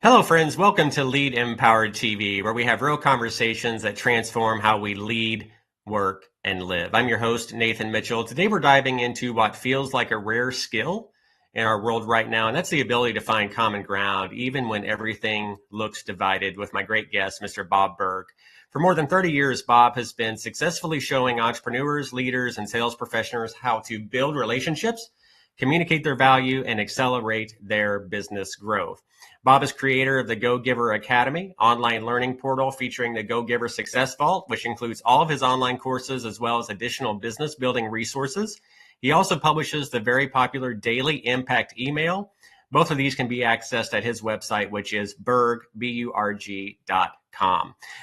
Hello, friends. Welcome to Lead Empowered TV, where we have real conversations that transform how we lead, work, and live. I'm your host, Nathan Mitchell. Today, we're diving into what feels like a rare skill in our world right now, and that's the ability to find common ground, even when everything looks divided, with my great guest, Mr. Bob Burg. For more than 30 years, Bob has been successfully showing entrepreneurs, leaders, and sales professionals how to build relationships, communicate their value, and accelerate their business growth. Bob is creator of the Go Giver Academy, online learning portal featuring the Go Giver Success Vault, which includes all of his online courses as well as additional business building resources. He also publishes the very popular Daily Impact email. Both of these can be accessed at his website, which is Burg, BURG.com.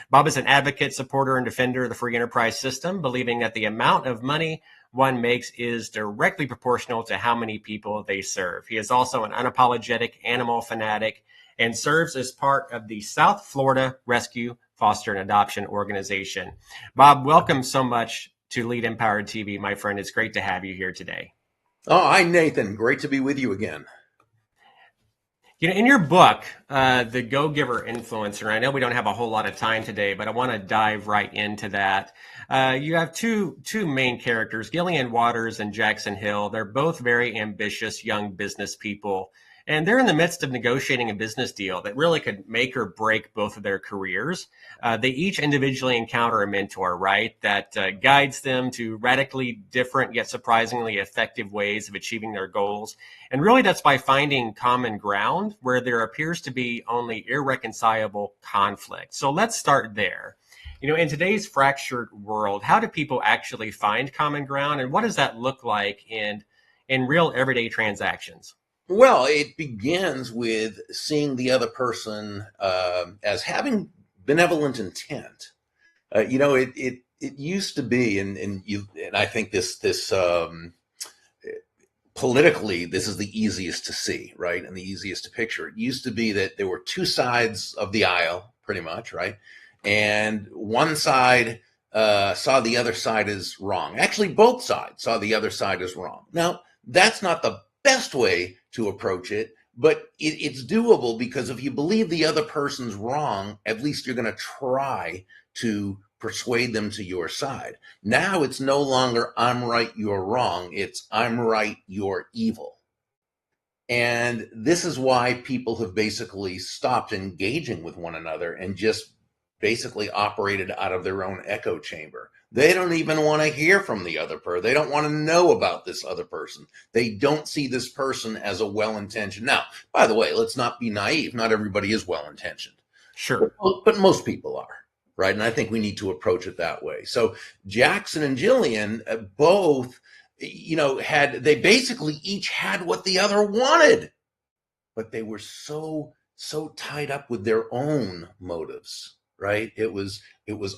Bob is an advocate, supporter, and defender of the free enterprise system, believing that the amount of money one makes is directly proportional to how many people they serve. He is also an unapologetic animal fanatic and serves as part of the South Florida Rescue, Foster, and Adoption Organization. Bob, welcome so much to Lead Empowered TV, my friend. It's great to have you here today. Oh, hi, Nathan. Great to be with you again. In your book, The Go-Giver Influencer, I know we don't have a whole lot of time today, but I want to dive right into that. You have two main characters, Gillian Waters and Jackson Hill. They're both very ambitious young business people, and they're in the midst of negotiating a business deal that really could make or break both of their careers. They each individually encounter a mentor, right, that guides them to radically different yet surprisingly effective ways of achieving their goals. And really, that's by finding common ground where there appears to be only irreconcilable conflict. So let's start there. In today's fractured world, how do people actually find common ground, and what does that look like in real everyday transactions? Well, it begins with seeing the other person as having benevolent intent. It used to be, and I think this politically, this is the easiest to see, right, and the easiest to picture. It used to be that there were two sides of the aisle, pretty much, right, and one side saw the other side as wrong. Actually, both sides saw the other side as wrong. Now, that's not the best way to approach it, but it's doable, because if you believe the other person's wrong, at least you're going to try to persuade them to your side. Now it's no longer I'm right, you're wrong. It's I'm right, you're evil. And this is why people have basically stopped engaging with one another and just basically operated out of their own echo chamber. They don't even want to hear from the other person. They don't want to know about this other person. They don't see this person as a well-intentioned. Now, by the way, let's not be naive. Not everybody is well-intentioned, Sure. but most people are, right? And I think we need to approach it that way. So Jackson and Jillian both, they basically each had what the other wanted, but they were so tied up with their own motives, right? It was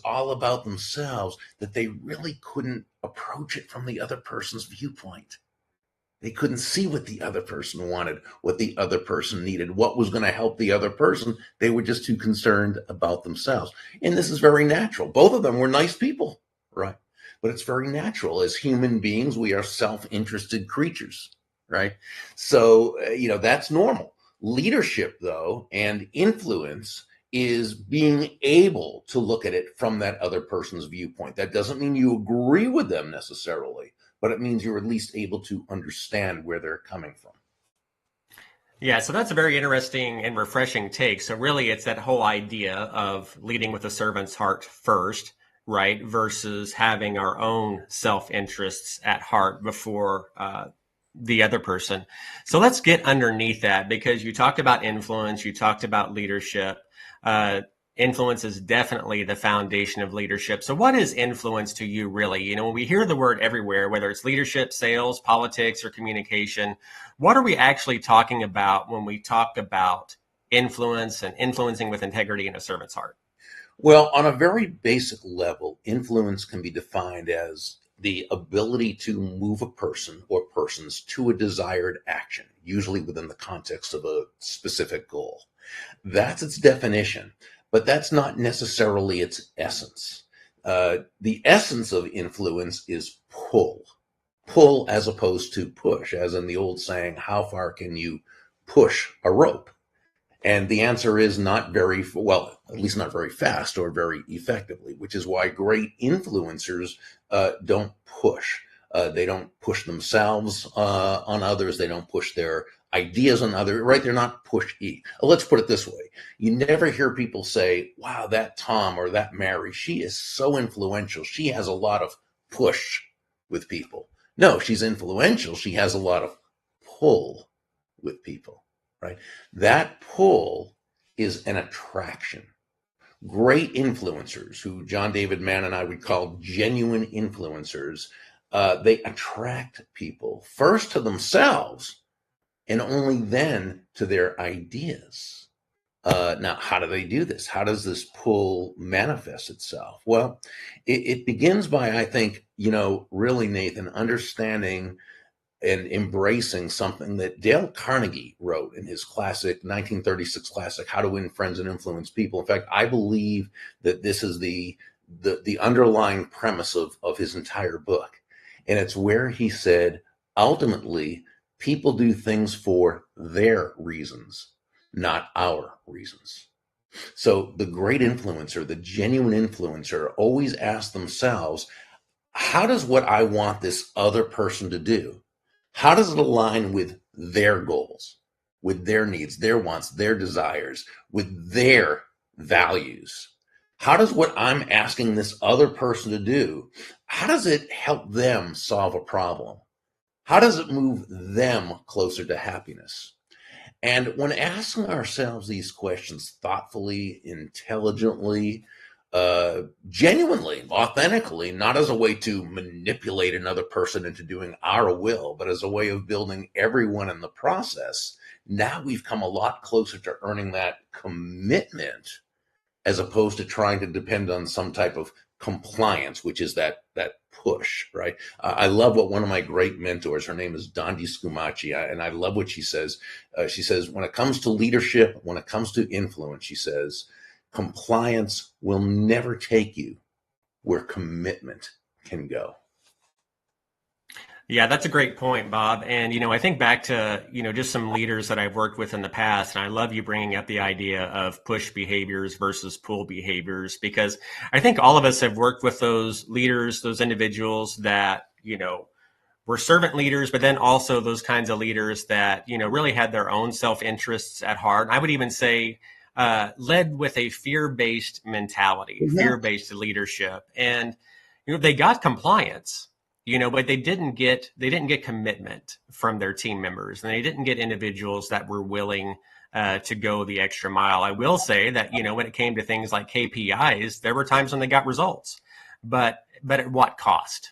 all about themselves, that they really couldn't approach it from the other person's viewpoint. They couldn't see what the other person wanted, what the other person needed, what was going to help the other person. They were just too concerned about themselves. And this is very natural. Both of them were nice people, right? But it's very natural. As human beings, we are self-interested creatures, right? So, that's normal. Leadership, though, and influence is being able to look at it from that other person's viewpoint. That doesn't mean you agree with them necessarily, but it means you're at least able to understand where they're coming from. Yeah, so that's a very interesting and refreshing take. So really, it's that whole idea of leading with a servant's heart first, right, versus having our own self-interests at heart before the other person. So let's get underneath that, because you talked about influence, you talked about leadership. Influence is definitely the foundation of leadership. So what is influence to you, really? When we hear the word everywhere, whether it's leadership, sales, politics, or communication, what are we actually talking about when we talk about influence and influencing with integrity in a servant's heart? Well, on a very basic level, influence can be defined as the ability to move a person or persons to a desired action, usually within the context of a specific goal. That's its definition, but that's not necessarily its essence. The essence of influence is pull as opposed to push, as in the old saying, how far can you push a rope? And the answer is not very, well, at least not very fast or very effectively, which is why great influencers don't push. They don't push themselves on others. They don't push their ideas on others, right? They're not pushy. Let's put it this way. You never hear people say, wow, that Tom or that Mary, she is so influential. She has a lot of push with people. No, she's influential. She has a lot of pull with people, right? That pull is an attraction. Great influencers, who John David Mann and I would call genuine influencers, they attract people first to themselves and only then to their ideas. Now, how do they do this? How does this pull manifest itself? Well, it begins by, I think, really, Nathan, understanding and embracing something that Dale Carnegie wrote in his classic 1936 classic, How to Win Friends and Influence People. In fact, I believe that this is the underlying premise of his entire book. And it's where he said, ultimately, people do things for their reasons, not our reasons. So the great influencer, the genuine influencer, always asks themselves, how does what I want this other person to do, how does it align with their goals, with their needs, their wants, their desires, with their values? How does what I'm asking this other person to do, how does it help them solve a problem? How does it move them closer to happiness? And when asking ourselves these questions thoughtfully, intelligently, genuinely, authentically, not as a way to manipulate another person into doing our will, but as a way of building everyone in the process, now we've come a lot closer to earning that commitment, as opposed to trying to depend on some type of compliance, which is that push, right? I love what one of my great mentors, her name is Dondi Scumaci, and I love what she says. She says, when it comes to leadership, when it comes to influence, she says, compliance will never take you where commitment can go. Yeah, that's a great point, Bob. And, I think back to, just some leaders that I've worked with in the past. And I love you bringing up the idea of push behaviors versus pull behaviors, because I think all of us have worked with those leaders, those individuals that, were servant leaders, but then also those kinds of leaders that, really had their own self-interests at heart. I would even say, led with a fear-based mentality, fear-based leadership. And, they got compliance, but they didn't get commitment from their team members, and they didn't get individuals that were willing to go the extra mile. I will say that, when it came to things like KPIs, there were times when they got results, but at what cost?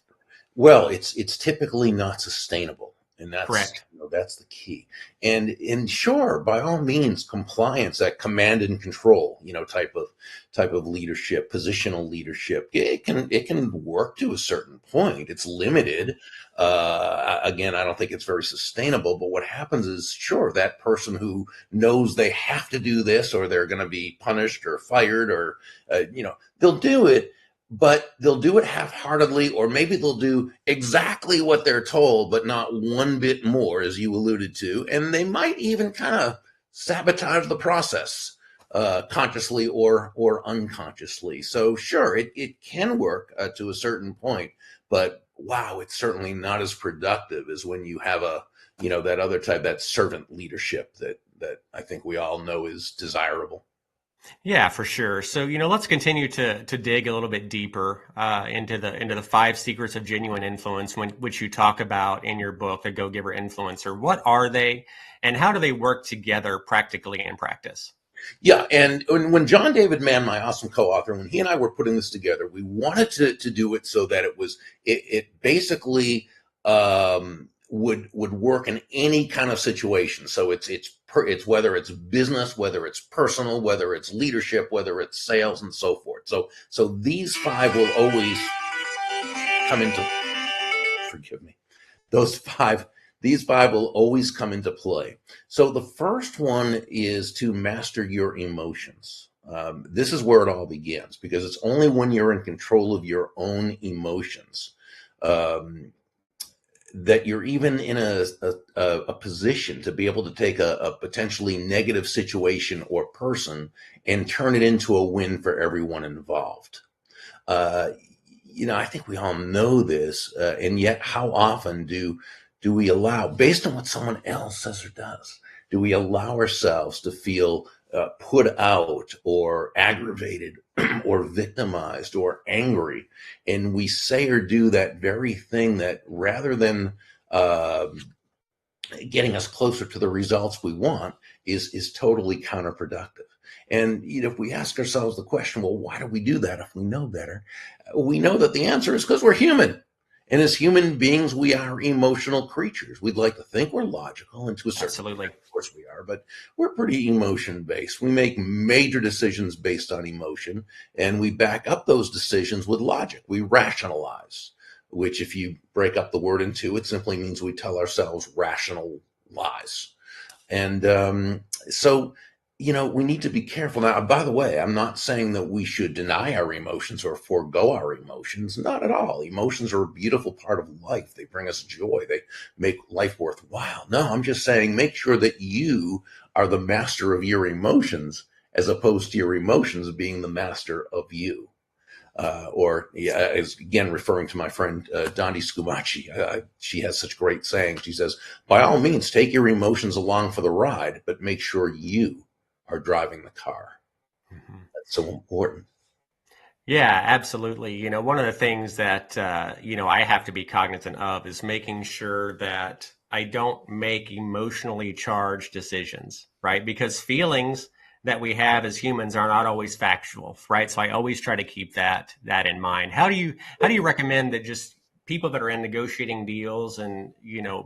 Well, it's typically not sustainable, and Correct. that's the key. And sure, by all means, compliance, that command and control, type of leadership, positional leadership, it can work to a certain point. It's limited. Again, I don't think it's very sustainable. But what happens is, sure, that person who knows they have to do this, or they're going to be punished or fired, or they'll do it, but they'll do it half-heartedly, or maybe they'll do exactly what they're told, but not one bit more, as you alluded to. And they might even kind of sabotage the process, consciously or unconsciously. So sure, it can work to a certain point, but wow, it's certainly not as productive as when you have that other type, that servant leadership that I think we all know is desirable. Yeah, for sure. So, let's continue to dig a little bit deeper into the 5 secrets of genuine influence, which you talk about in your book, The Go-Giver Influencer. What are they, and how do they work together practically in practice? Yeah, and when John David Mann, my awesome co-author, when he and I were putting this together, we wanted to do it so that it basically would work in any kind of situation. So it's whether it's business, whether it's personal, whether it's leadership, whether it's sales, and so forth. So these 5 will always come into, forgive me, those 5 these 5 will always come into play. So the first one is to master your emotions. This is where it all begins, because it's only when you're in control of your own emotions that you're even in a position to be able to take a potentially negative situation or person and turn it into a win for everyone involved. Uh, I think we all know this, and yet how often do we allow, based on what someone else says or does, do we allow ourselves to feel put out or aggravated or victimized or angry, and we say or do that very thing that, rather than uh, getting us closer to the results we want, is totally counterproductive. And if we ask ourselves the question, well, why do we do that if we know better? We know that the answer is because we're human. And as human beings, we are emotional creatures. We'd like to think we're logical, and to a certain Absolutely. extent, of course we are, but we're pretty emotion based. We make major decisions based on emotion, and we back up those decisions with logic. We rationalize, which, if you break up the word in two, it simply means we tell ourselves rational lies. And so, we need to be careful. Now, by the way, I'm not saying that we should deny our emotions or forego our emotions. Not at all. Emotions are a beautiful part of life. They bring us joy. They make life worthwhile. No, I'm just saying, make sure that you are the master of your emotions, as opposed to your emotions being the master of you. As again, referring to my friend Dondi Scumaci, she has such great sayings. She says, by all means, take your emotions along for the ride, but make sure you are driving the car. Mm-hmm. That's so important. Yeah, absolutely. One of the things that, I have to be cognizant of is making sure that I don't make emotionally charged decisions, right? Because feelings that we have as humans are not always factual, right? So I always try to keep that in mind. How do you recommend that just people that are in negotiating deals and,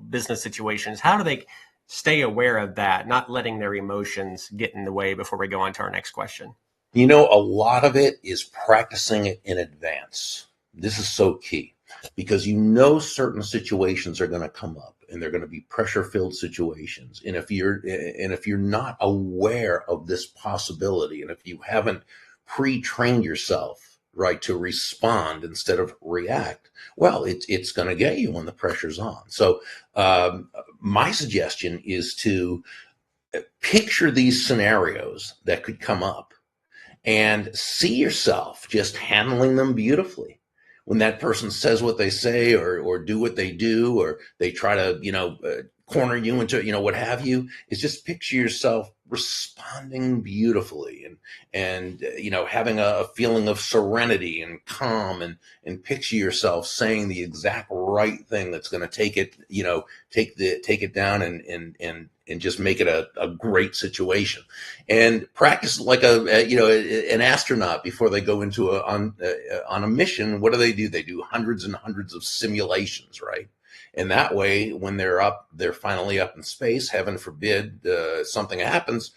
business situations, how do they stay aware of that, not letting their emotions get in the way before we go on to our next question? A lot of it is practicing it in advance. This is so key, because certain situations are going to come up, and they're going to be pressure filled situations. And if you're not aware of this possibility, and if you haven't pre-trained yourself, right, to respond instead of react, well, it's going to get you when the pressure's on. So my suggestion is to picture these scenarios that could come up, and see yourself just handling them beautifully. When that person says what they say, or do what they do, or they try to, corner you into, what have you, is just picture yourself responding beautifully, and having a feeling of serenity and calm, and picture yourself saying the exact right thing that's going to take it, take it down, and just make it a great situation. And practice like an astronaut before they go into on a mission. What do? They do hundreds and hundreds of simulations, right? And that way, when they're finally up in space, heaven forbid something happens,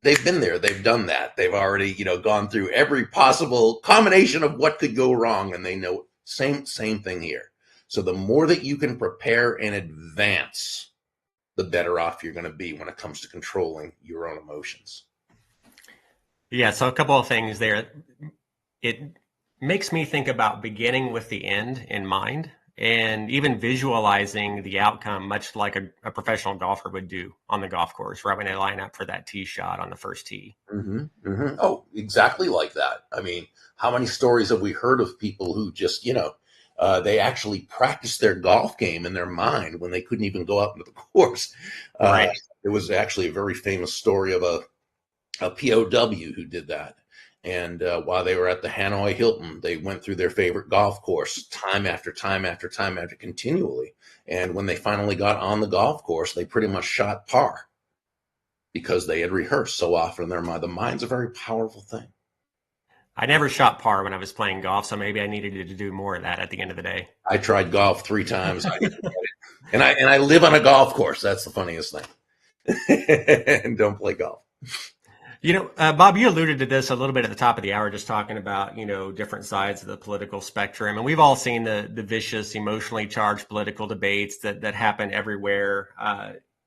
they've been there, they've done that, they've already gone through every possible combination of what could go wrong, and they know. Same thing here. So the more that you can prepare in advance, the better off you're going to be when it comes to controlling your own emotions. Yeah, so a couple of things there. It makes me think about beginning with the end in mind, and even visualizing the outcome, much like a professional golfer would do on the golf course, right when they line up for that tee shot on the first tee. Mm-hmm, mm-hmm. Oh, exactly like that. I mean, how many stories have we heard of people who just, they actually practiced their golf game in their mind when they couldn't even go out into the course. Right. There was actually a very famous story of a POW who did that. And while they were at the Hanoi Hilton, they went through their favorite golf course time after time after time after continually. And when they finally got on the golf course, they pretty much shot par, because they had rehearsed so often in their mind. The mind's a very powerful thing. I never shot par when I was playing golf, so maybe I needed to do more of that at the end of the day. I tried golf 3 times. And I live on a golf course. That's the funniest thing. And don't play golf. Bob, you alluded to this a little bit at the top of the hour, just talking about, different sides of the political spectrum. And we've all seen the vicious, emotionally charged political debates that happen everywhere.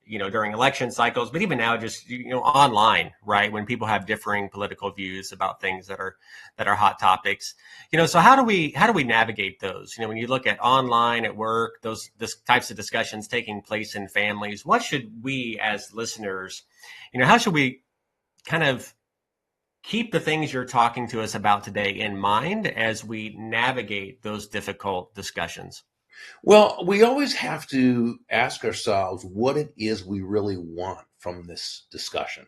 during election cycles, but even now, just online, right? When people have differing political views about things that are hot topics, so how do we navigate those? When you look at online, at work, this types of discussions taking place in families, what should we as listeners, how should we kind of keep the things you're talking to us about today in mind as we navigate those difficult discussions? Well, we always have to ask ourselves what it is we really want from this discussion.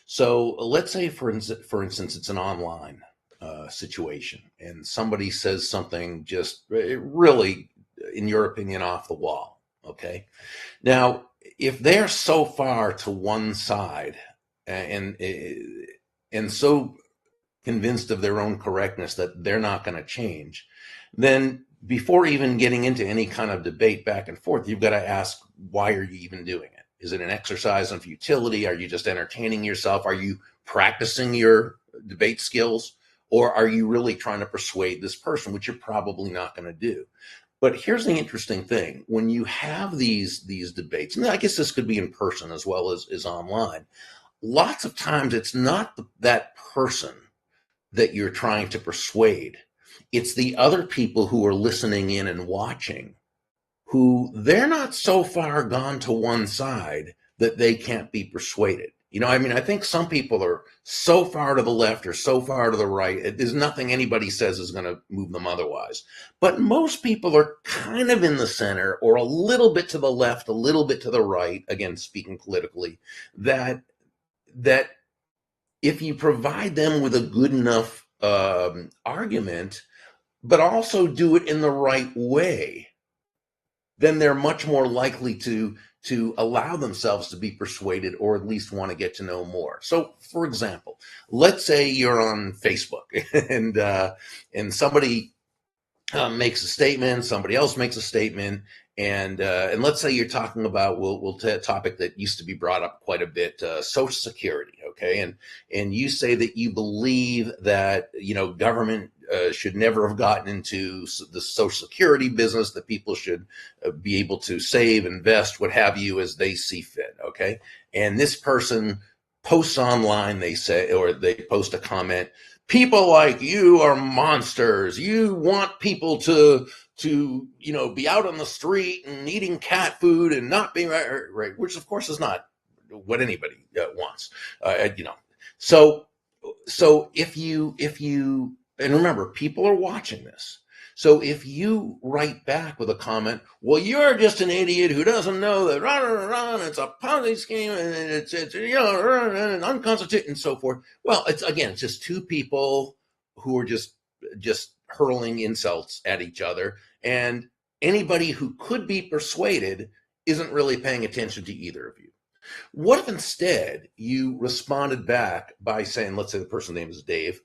So let's say, for instance, it's an online situation, and somebody says something just really, in your opinion, off the wall. Okay, now if they're so far to one side and and so convinced of their own correctness that they're not going to change, then before even getting into any kind of debate back and forth, you've got to ask, why are you even doing it? Is it an exercise in futility? Are you just entertaining yourself? Are you practicing your debate skills? Or are you really trying to persuade this person, which you're probably not going to do? But here's the interesting thing. When you have these debates, and I guess this could be in person as well as online, lots of times it's not that person that you're trying to persuade. It's the other people who are listening in and watching, who they're not so far gone to one side that they can't be persuaded. I think some people are so far to the left or so far to the right, there's nothing anybody says is going to move them otherwise. But most people are kind of in the center or a little bit to the left, a little bit to the right, again, speaking politically, that if you provide them with a good enough argument, but also do it in the right way, then they're much more likely to allow themselves to be persuaded, or at least want to get to know more. So, for example, let's say you're on Facebook and somebody makes a statement, somebody else makes a statement, and let's say you're talking about a topic that used to be brought up quite a bit, Social Security, okay, and you say that you believe that government should never have gotten into the Social Security business, that people should be able to save, invest, what have you, as they see fit, okay, and this person posts online, they say, or they post a comment, people like you are monsters. You want people to be out on the street and eating cat food and not being right, which of course is not what anybody wants. So if you and remember, people are watching this. So if you write back with a comment, well, you're just an idiot who doesn't know that it's a Ponzi scheme and it's unconstitutional and so forth. Well, it's just two people who are just hurling insults at each other, and anybody who could be persuaded isn't really paying attention to either of you. What if instead you responded back by saying, let's say the person's name is Dave,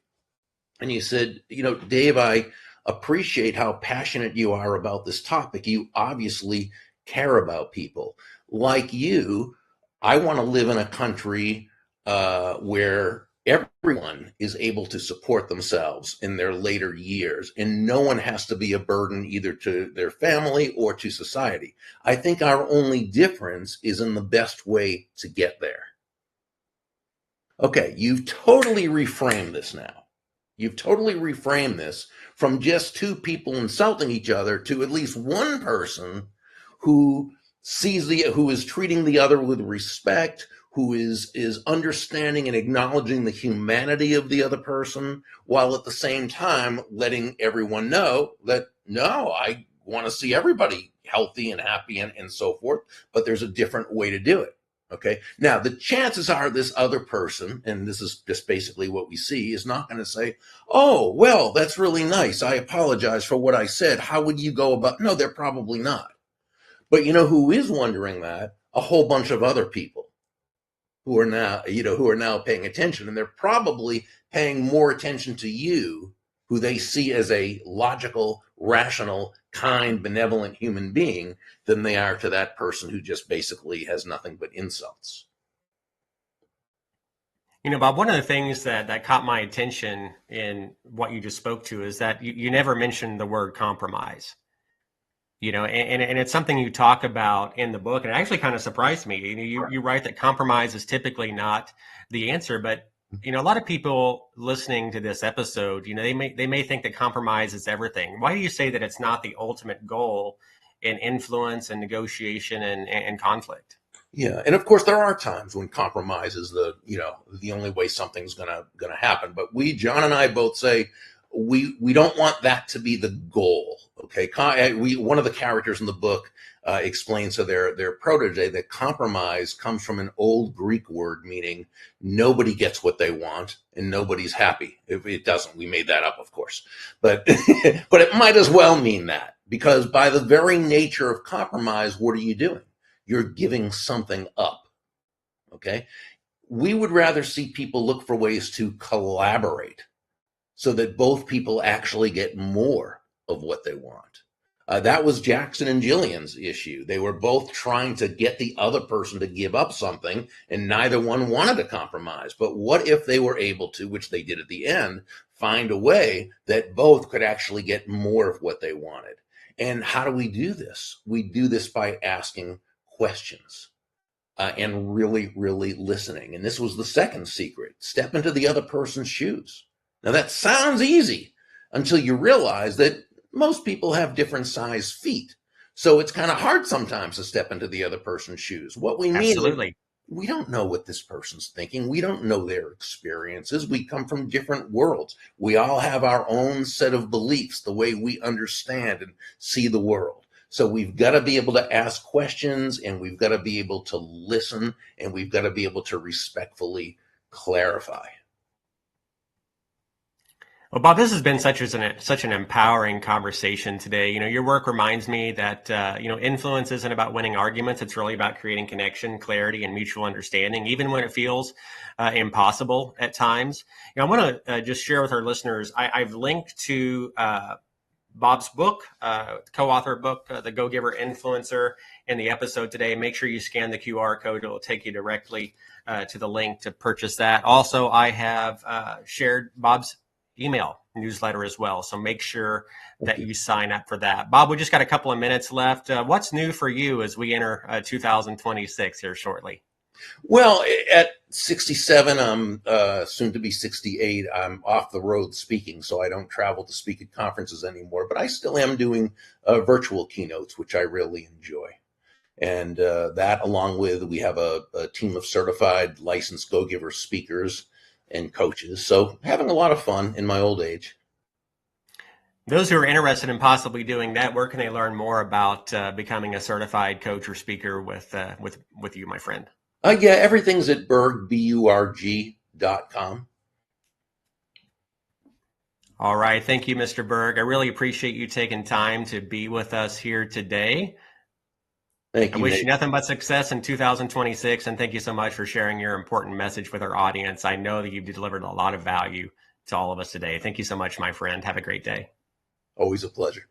and you said, Dave, I appreciate how passionate you are about this topic. You obviously care about people. Like you, I want to live in a country where everyone is able to support themselves in their later years, and no one has to be a burden either to their family or to society. I think our only difference is in the best way to get there. Okay, you've totally reframed this now. You've totally reframed this from just two people insulting each other to at least one person who who is treating the other with respect, who is understanding and acknowledging the humanity of the other person, while at the same time letting everyone know that, no, I want to see everybody healthy and happy and so forth, but there's a different way to do it. Okay. Now, the chances are this other person, and this is just basically what we see, is not going to say, oh, well, that's really nice. I apologize for what I said. How would you go about? No, they're probably not. But who is wondering that? A whole bunch of other people who are now paying attention, and they're probably paying more attention to you, who they see as a logical, rational, kind, benevolent human being, than they are to that person who just basically has nothing but insults. Bob, one of the things that caught my attention in what you just spoke to is that you never mentioned the word compromise. And it's something you talk about in the book, and it actually kind of surprised me. You write that compromise is typically not the answer, but a lot of people listening to this episode, they may think that compromise is everything. Why do you say that it's not the ultimate goal in influence and negotiation and conflict? Yeah, and of course there are times when compromise is the only way something's gonna happen. But John and I both say we don't want that to be the goal. Okay, one of the characters in the book explains to their protege that compromise comes from an old Greek word meaning nobody gets what they want and nobody's happy. If it doesn't, we made that up, of course, but but it might as well mean that, because by the very nature of compromise, what are you doing? You're giving something up. Okay. We would rather see people look for ways to collaborate so that both people actually get more of what they want. That was Jackson and Jillian's issue. They were both trying to get the other person to give up something, and neither one wanted to compromise. But what if they were able to, which they did at the end, find a way that both could actually get more of what they wanted? And how do we do this? We do this by asking questions and really, really listening. And this was the second secret: step into the other person's shoes. Now, that sounds easy until you realize that most people have different size feet. So it's kind of hard sometimes to step into the other person's shoes. What we mean is Absolutely. we don't know what this person's thinking. We don't know their experiences. We come from different worlds. We all have our own set of beliefs, the way we understand and see the world. So we've got to be able to ask questions, and we've got to be able to listen, and we've got to be able to respectfully clarify. Well, Bob, this has been such an empowering conversation today. Your work reminds me that influence isn't about winning arguments. It's really about creating connection, clarity, and mutual understanding, even when it feels impossible at times. I want to just share with our listeners. I've linked to Bob's book, co-author book, The Go-Giver Influencer, in the episode today. Make sure you scan the QR code. It will take you directly to the link to purchase that. Also, I have shared Bob's email newsletter as well. So make sure that you sign up for that. Bob, we just got a couple of minutes left. What's new for you as we enter 2026 here shortly? Well, at 67, I'm soon to be 68. I'm off the road speaking, so I don't travel to speak at conferences anymore, but I still am doing virtual keynotes, which I really enjoy. And that, along with, we have a team of certified licensed Go-Giver speakers and coaches. So having a lot of fun in my old age. Those who are interested in possibly doing that, where can they learn more about becoming a certified coach or speaker with you, my friend? Yeah, everything's at Burg, BURG.com. All right. Thank you, Mr. Burg. I really appreciate you taking time to be with us here today. Thank you. I wish you nothing but success in 2026, and thank you so much for sharing your important message with our audience. I know that you've delivered a lot of value to all of us today. Thank you so much, my friend. Have a great day. Always a pleasure.